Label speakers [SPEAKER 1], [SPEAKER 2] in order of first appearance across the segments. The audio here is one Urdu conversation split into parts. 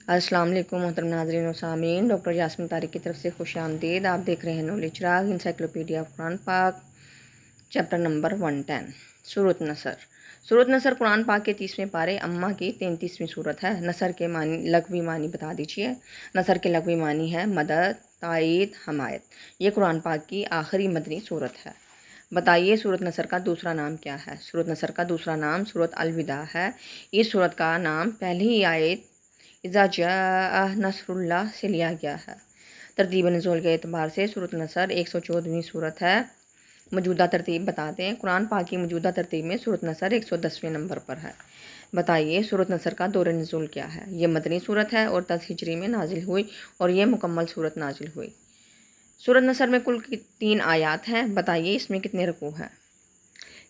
[SPEAKER 1] السلام علیکم محترم ناظرین و سامعین، ڈاکٹر یاسمین طارق کی طرف سے خوش آمدید۔ آپ دیکھ رہے ہیں نالج چراغ انسائکلوپیڈیا آف قرآن پاک، چیپٹر نمبر 110، سورۃ نصر۔ سورۃ نصر قرآن پاک کے 30ویں پارے امہ کی 33ویں صورت ہے۔ نصر کے لغوی معنی بتا دیجیے۔ نصر کے لغوی معنی ہے مدد، تائید، حمایت۔ یہ قرآن پاک کی آخری مدنی صورت ہے۔ بتائیے سورۃ نصر کا دوسرا نام کیا ہے؟ سورۃ نصر کا دوسرا نام سورۃ الوداع ہے۔ اس صورت کا نام پہلی ہی آیت اذا جاء نصر اللہ سے لیا گیا ہے۔ ترتیب نزول کے اعتبار سے سورۃ نصر 114ویں صورت ہے۔ موجودہ ترتیب بتاتے ہیں۔ قرآن پاک کی موجودہ ترتیب میں سورۃ نصر 110ویں نمبر پر ہے۔ بتائیے سورۃ نصر کا دور نزول کیا ہے؟ یہ مدنی صورت ہے اور 10 ہجری میں نازل ہوئی اور یہ مکمل صورت نازل ہوئی۔ سورۃ نصر میں کل 3 آیات ہیں۔ بتائیے اس میں کتنے رکوع ہیں؟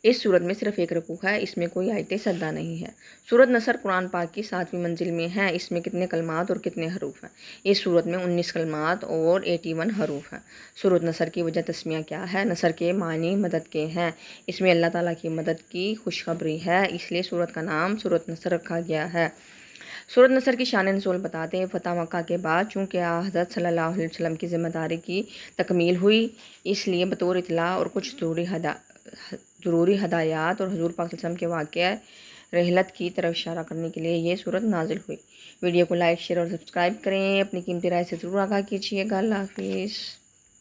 [SPEAKER 1] اس صورت میں صرف ایک رکوع ہے، اس میں کوئی آیت سجدہ نہیں ہے۔ سورۃ نصر قرآن پاک کی 7ویں منزل میں ہے۔ اس میں کتنے کلمات اور کتنے حروف ہیں؟ اس صورت میں 19 کلمات اور 81 حروف ہیں۔ سورۃ نصر کی وجہ تسمیہ کیا ہے؟ نصر کے معنی مدد کے ہیں۔ اس میں اللہ تعالیٰ کی مدد کی خوشخبری ہے، اس لیے سورت کا نام سورۃ نصر رکھا گیا ہے۔ سورۃ نصر کی شان نزول بتاتے ہیں۔ فتح مکہ کے بعد چونکہ حضرت صلی اللہ علیہ وسلم کی ذمہ داری کی تکمیل ہوئی، اس لیے بطور اطلاع اور کچھ ضروری ہدایات اور حضور پاک صلی اللہ علیہ وسلم کے واقعہ رحلت کی طرف اشارہ کرنے کے لیے یہ صورت نازل ہوئی۔ ویڈیو کو لائک، شیئر اور سبسکرائب کریں۔ اپنی قیمتی رائے سے ضرور آگاہ کیجیے گا۔ اللہ حافظ۔